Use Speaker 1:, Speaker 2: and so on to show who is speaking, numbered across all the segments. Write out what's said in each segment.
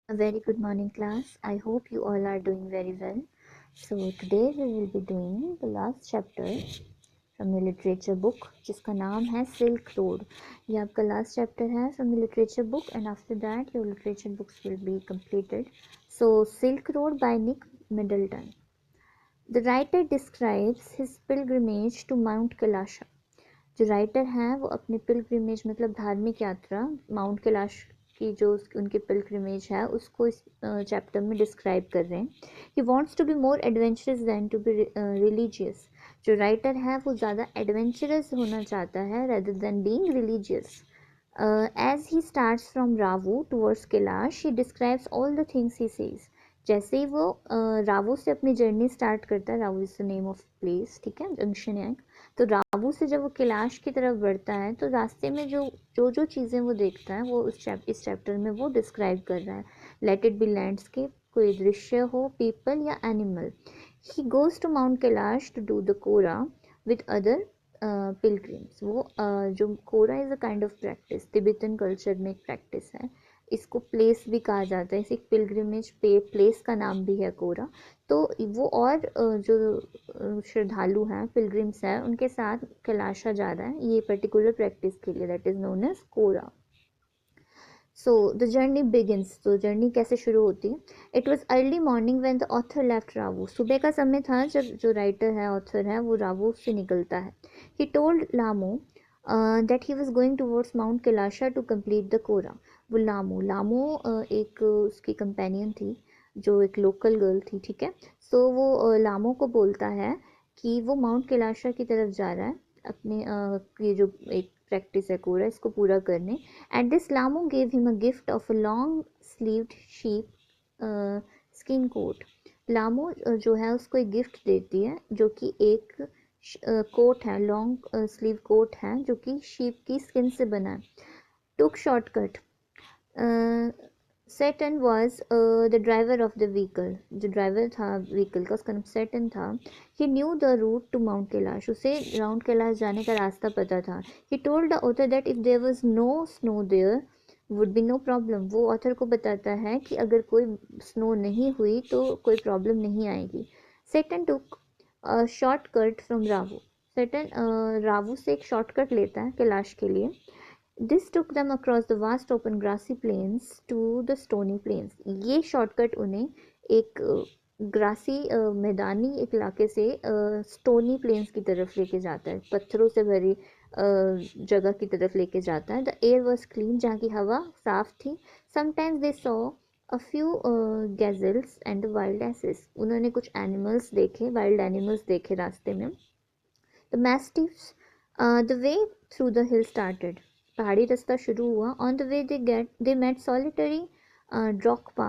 Speaker 1: A very good morning, class. I hope you all are doing very well. So today we will be doing the last chapter from the literature book, जिसका नाम है Silk Road. ये आपका last chapter है from the literature book, and after that your literature books will be completed. So Silk Road by Nick Middleton. The writer describes his pilgrimage to Mount Kailasha. जो writer हैं वो अपने pilgrimage मतलब धार्मिक यात्रा mount Kailash की जो उनके पिलग्रिमेज है उसको इस चैप्टर में डिस्क्राइब कर रहे हैं. He wants to be more adventurous than to be religious. जो राइटर है वो ज़्यादा एडवेंचरस होना चाहता है rather than being religious. As he starts from Ravu towards Kailash, he describes all the things he sees. जैसे ही वो रावू से अपनी जर्नी स्टार्ट करता है, Ravu is the name of place, ठीक है, जंक्शन है. तो रावू से जब वो कैलाश की तरफ बढ़ता है तो रास्ते में जो चीज़ें वो देखता है वो इस चैप्टर में वो डिस्क्राइब कर रहा है. लेट इट बी लैंडस्केप, कोई दृश्य हो, पीपल या animal. He goes to Mount Kailash to do the kora with other pilgrims. वो जो kora is a kind of practice, Tibetan culture में एक प्रैक्टिस है. इसको प्लेस भी कहा जाता है, इसे पिलग्रिमेज प्लेस का नाम भी है कोरा. तो वो और जो श्रद्धालु हैं, पिलग्रिम्स हैं, उनके साथ कैलाशा जा रहा है ये पर्टिकुलर प्रैक्टिस के लिए, that is known as kora. So the journey begins. तो जर्नी कैसे शुरू होती है. It was early morning when the author left Ravu. सुबह का समय था जब जो राइटर है, ऑथर है, वो रावू से निकलता है. He told Lhamo that he was going towards Mount Kailash to complete the kora. वो लामो एक उसकी कंपेनियन थी जो एक लोकल गर्ल थी, ठीक है. सो वो लामो को बोलता है कि वो माउंट कैलाशा की तरफ जा रहा है अपने ये जो एक प्रैक्टिस है कोरा, इसको पूरा करने. At this, Lamu gave him a gift of a long-sleeved sheep skin coat. लामो जो है उसको एक गिफ्ट देती है जो कि एक कोट है, लॉन्ग स्लीव कोट है जो कि शीप की स्किन से बना है. Took shortcut. Tsetan was the driver of the vehicle. जो ड्राइवर था व्हीकल का उसका नाम सेटन था. He knew the route to Mount Kailash. उसे माउंट कैलाश जाने का रास्ता पता था. He told the author that if there was no snow there would be no problem. वो ऑथर को बताता है कि अगर कोई स्नो नहीं हुई तो कोई प्रॉब्लम नहीं आएगी. सेटन टुक शॉर्टकट फ्रॉम रावू. सेटन रावू से एक शॉर्टकट लेता है कैलाश के लिए. This took them across the vast open grassy plains to the stony plains. ये शॉर्टकट उन्हें एक ग्रासी मैदानी एक इलाके से स्टोनी प्लेन्स की तरफ लेके जाता है, पत्थरों से भरी जगह की तरफ लेके जाता है. द एयर वॉज क्लीन, जहाँ की हवा साफ थी. Sometimes they saw a few gazelles and wild asses. उन्होंने कुछ एनिमल्स देखे, वाइल्ड एनिमल्स देखे रास्ते में. The mastiffs. The way through the hill started. पहाड़ी रास्ता शुरू हुआ. On the way they met solitary drokpa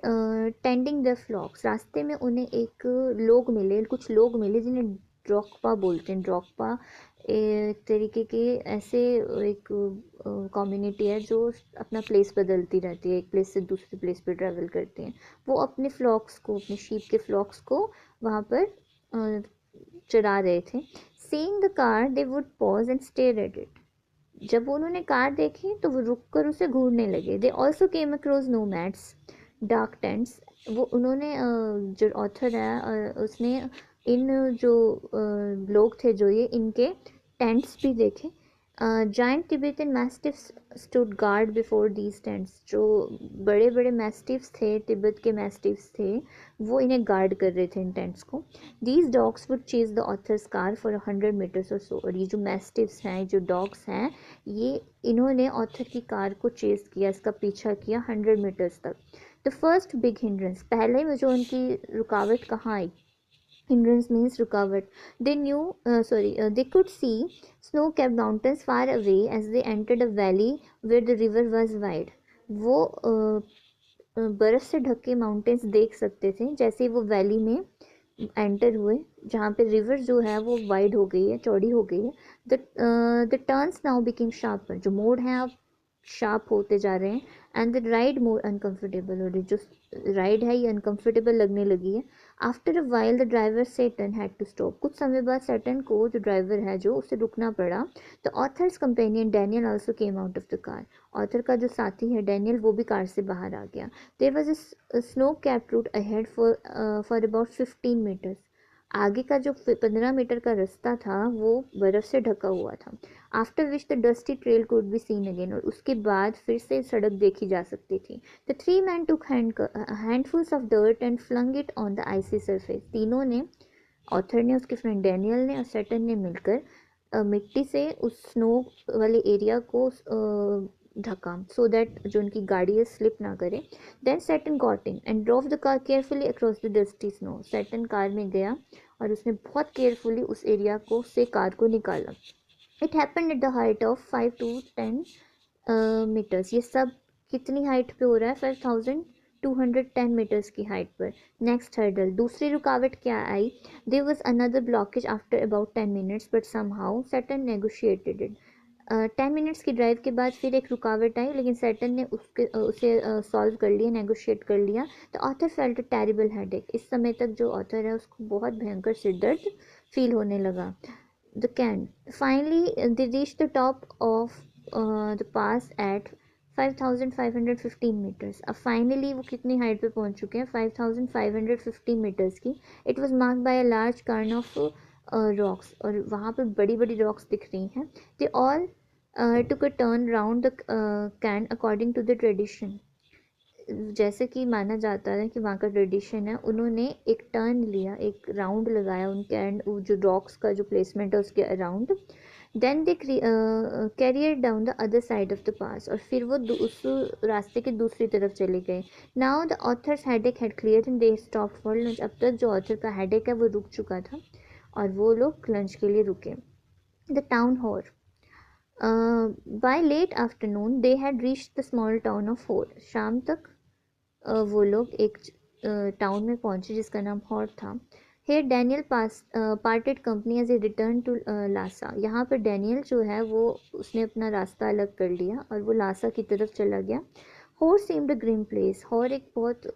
Speaker 1: tending the flocks. रास्ते में उन्हें कुछ लोग मिले जिन्हें ड्रॉकपा बोलते हैं. ड्रॉकपा एक तरीके के ऐसे एक कम्युनिटी है जो अपना प्लेस बदलती रहती है, एक प्लेस से दूसरे प्लेस पे ट्रैवल करते हैं. वो अपने फ्लॉक्स को, अपने शीप के फ्लॉक्स को वहाँ पर चरा रहे थे. Seeing the car they would pause and stare at it. जब उन्होंने कार देखी तो वो रुक कर उसे घूरने लगे. They also came across nomads dark tents. वो उन्होंने जो ऑथर है उसने इन जो लोग थे जो ये इनके टेंट्स भी देखे. Giant Tibetan mastiffs stood guard before these tents. जो बड़े बड़े मैस्टिफ्स थे, तिब्बत के मैस्टिफ्स थे, वो इन्हें गार्ड कर रहे थे इन टेंट्स को. These dogs would chase the authors car for 100 meters और सो. और ये जो मैस्टिफ्स हैं, जो डॉग्स हैं, ये इन्होंने ऑथर की कार को चेज किया, इसका पीछा किया 100 मीटर्स तक. The first big hindrance. पहले में जो उनकी रुकावट कहाँ आई. Hindrance means रुकावट. They could see snow-capped mountains far away as they entered a valley where the river was wide. वो बर्फ़ से ढके माउंटेन्स देख सकते थे जैसे वो वैली में एंटर हुए, जहाँ पे रिवर जो है वो वाइड हो गई है, चौड़ी हो गई है. The turns now became sharper. जो मोड़ हैं अब शार्प होते जा रहे हैं and the ride more uncomfortable हो रही, जो राइड है ये अनकंफर्टेबल लगने लगी है। After a while the driver Saturn had to stop, कुछ समय बाद सैटर्न को, जो ड्राइवर है जो, उसे रुकना पड़ा। The author's companion Daniel also came out of the car, author का जो साथी है डैनियल वो भी कार से बाहर आ गया। There was a snow capped route ahead for about 15 meters, आगे का जो 15 मीटर का रास्ता था वो बर्फ़ से ढका हुआ था। After which the dusty trail could be seen again, और उसके बाद फिर से सड़क देखी जा सकती थी। The three men took handfuls of dirt and flung it on the icy surface, तीनों ने, ऑथर ने, उसके फ्रेंड डैनियल ने और सैटर्न ने मिलकर मिट्टी से उस स्नो वाले एरिया को ढका, सो दैट जो उनकी गाड़ी है स्लिप ना करे। Then Saturn got in and drove the car carefully across the dusty snow, Saturn car में गया और उसने बहुत केयरफुली उस एरिया को से कार को निकाला। It happened at the height of 5 to 10 meters, ये सब कितनी हाइट पे हो रहा है? 5210 मीटर्स की हाइट पर। नेक्स्ट हर्डल, दूसरी रुकावट क्या आई? There was another blockage after about 10 minutes but somehow Tsetan negotiated it. 10 minutes की ड्राइव के बाद फिर एक रुकावट आई, लेकिन सैटर्न ने उसे सॉल्व कर लिया, नेगोशिएट कर लिया। The author felt a terrible headache, इस समय तक जो ऑथर है उसको बहुत भयंकर सिरदर्द फील होने लगा। The car finally they reach the top of the pass at 5515 meters, अब फाइनली वो कितनी हाइट पे पहुंच चुके हैं? 5515 मीटर्स की। It was marked by a large cairn of rocks, और वहाँ पे बड़ी बड़ी रॉक्स दिख रही हैं। They all took a turn round the cairn according to the tradition, जैसे कि माना जाता है कि वहाँ का ट्रेडिशन है, उन्होंने एक टर्न लिया, एक राउंड लगाया उन कैन, जो रॉक्स का जो प्लेसमेंट है उसके around. Then they carried down the other side of the pass, और फिर वो उस रास्ते की दूसरी तरफ चले गए। Now the author's headache had clear and they stop for lunch, अब तक जो ऑथर का हेडेक है वो रुक चुका था और वो लोग लंच के लिए रुके। The town Hor, by late afternoon they had reached the small town of Hor, शाम तक वो लोग एक टाउन में पहुंचे जिसका नाम हॉर था। Here Daniel parted company as a return to Lhasa, यहाँ पर डैनियल जो है वो उसने अपना रास्ता अलग कर लिया और वो लासा की तरफ चला गया। होर seemed a grim place, होर एक बहुत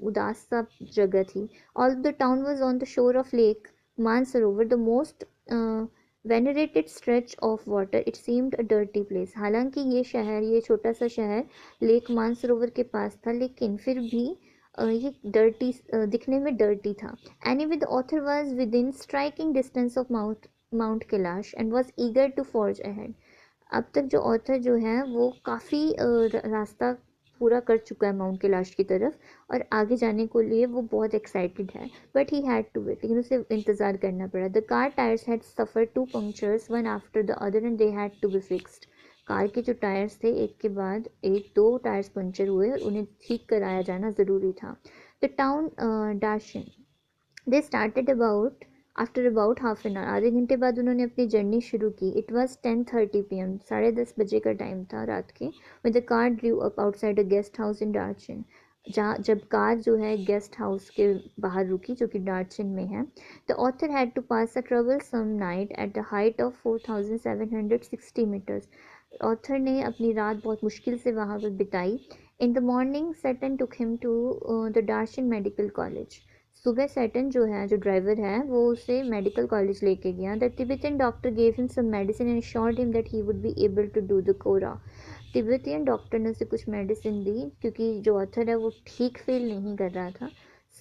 Speaker 1: उदास सा जगह थी। Although the town was on the shore of Lake Mansarovar, the most venerated stretch of water, it seemed a dirty place. हालांकि ये शहर, ये छोटा सा शहर लेक मानसरोवर के पास था, लेकिन फिर भी ये डर्टी, दिखने में डर्टी था। Anyway, the author was within striking distance of Mount Kailash and was eager to forge ahead. अब तक जो ऑथर जो है वो काफ़ी रास्ता पूरा कर चुका है माउंट कैलाश की तरफ, और आगे जाने को लिए वो बहुत एक्साइटेड है। But he had to wait, लेकिन उसे इंतज़ार करना पड़ा। The car tyres had suffer 2 punctures one after the other and they had to be fixed, car के जो टायर्स थे एक के बाद एक 2 टायर्स पंक्चर हुए और उन्हें ठीक कराया जाना ज़रूरी था। The town Darchen, they started about after about half an hour, आधे घंटे बाद उन्होंने अपनी जर्नी शुरू की। इट वॉज 10:30 PM, 10:30 बजे का टाइम था रात के। With the car drew up outside a guest house in Darchen, जहाँ जब कार जो है गेस्ट हाउस के बाहर रुकी जो कि डार्चिन में है। The author had to pass a troublesome night at the height of 4760 metres, author ने अपनी रात बहुत मुश्किल से वहाँ पर बिताई। In the morning Tsetan took him to the Darchen medical college, सुबह सैटन जो है, जो ड्राइवर है, वो उसे मेडिकल कॉलेज लेके गया। The Tibetan doctor gave him some medicine and assured him that he would be able to do the kora, Tibetan doctor ने उसे कुछ मेडिसिन दी क्योंकि जो ऑथर है वो ठीक फील नहीं कर रहा था।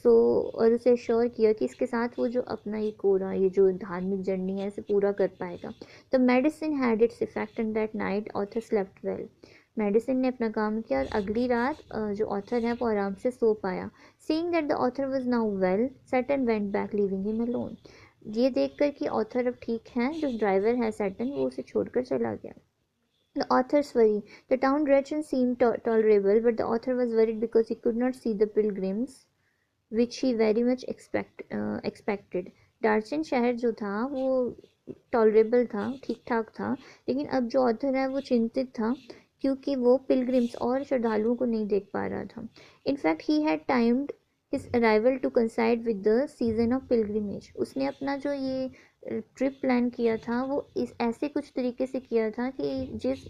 Speaker 1: और उसे अश्योर किया कि इसके साथ वो जो अपना ये कोरा, ये जो धार्मिक जर्नी है, इसे पूरा कर पाएगा। The medicine had its effect and that night author slept well, medicine ने अपना काम किया और अगली रात जो ऑथर है वो आराम से सो पाया। Seeing that the author was now well, Saturn went back leaving him alone, ये देखकर कि ऑथर अब ठीक है, जो ड्राइवर है सैटर्न, वो उसे छोड़कर चला गया। The author's worry. The town direction seemed tolerable, but the author was worried because he could not see the pilgrims, which he very much expected. डार्चिन शहर जो था वो टॉलरेबल था, ठीक ठाक था, लेकिन अब जो ऑथर है वो चिंतित था क्योंकि वो पिलग्रिम्स और श्रद्धालुओं को नहीं देख पा रहा था। In fact he had timed his arrival to coincide with the season of pilgrimage, उसने अपना जो ये ट्रिप प्लान किया था वो इस ऐसे कुछ तरीके से किया था कि जिस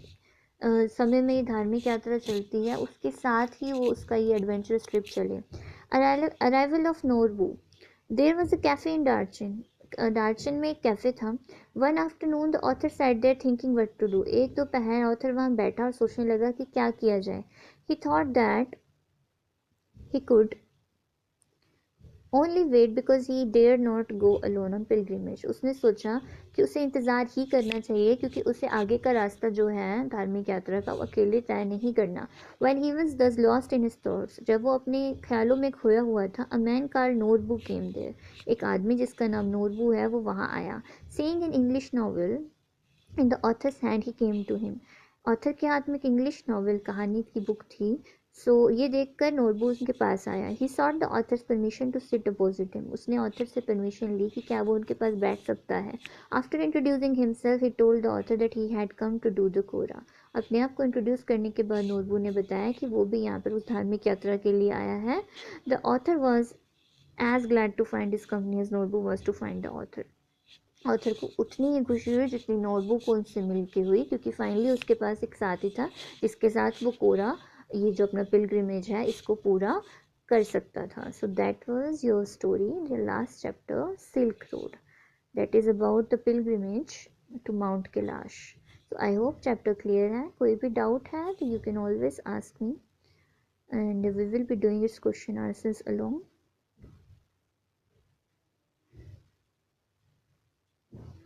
Speaker 1: समय में ये धार्मिक यात्रा चलती है, उसके साथ ही वो उसका ये एडवेंचरस ट्रिप चले। Arrival of Norbu. There was a cafe in Darchen. Darchen में एक कैफ़े था। One afternoon the author sat there thinking what to do. एक दोपहर ऑथर वहाँ बैठा और सोचने लगा कि क्या किया जाए। He thought that he could only wait because he dare not go alone on pilgrimage. उसने सोचा कि उसे इंतज़ार ही करना चाहिए क्योंकि उसे आगे का रास्ता जो है धार्मिक यात्रा का वो अकेले तय नहीं करना। When he was thus lost in his thoughts, जब वो अपने ख्यालों में खोया हुआ था, a man called Norbu came there। एक आदमी जिसका नाम नोरबू है वो वहाँ आया। Seeing an English novel in the author's hand, he came to him। Author के हाथ में एक इंग्लिश नॉवल कहानी की बुक थी। ये देखकर नोरबू उनके पास आया। He sought the author's permission to sit opposite him. उसने ऑथर से परमिशन ली कि क्या वो उनके पास बैठ सकता है। After introducing himself he told the author that he had come to do the kora. अपने आप को इंट्रोड्यूस करने के बाद नोरबू ने बताया कि वो भी यहाँ पर उस धार्मिक यात्रा के लिए आया है। The author was as glad to find his company as Norbu was to find the author. Author को उतनी ही खुशी हुई जितनी नोटबुक को उनसे मिल के हुई, क्योंकि फाइनली उसके पास एक साथी था जिसके साथ वो कोरा ये जो अपना पिलग्रिमेज है इसको पूरा कर सकता था। So that was your story, the last chapter silk road, that is about the pilgrimage to Mount Kailash. So I hope chapter clear है। कोई भी डाउट है तो you can always ask me and we will be doing its question answers along.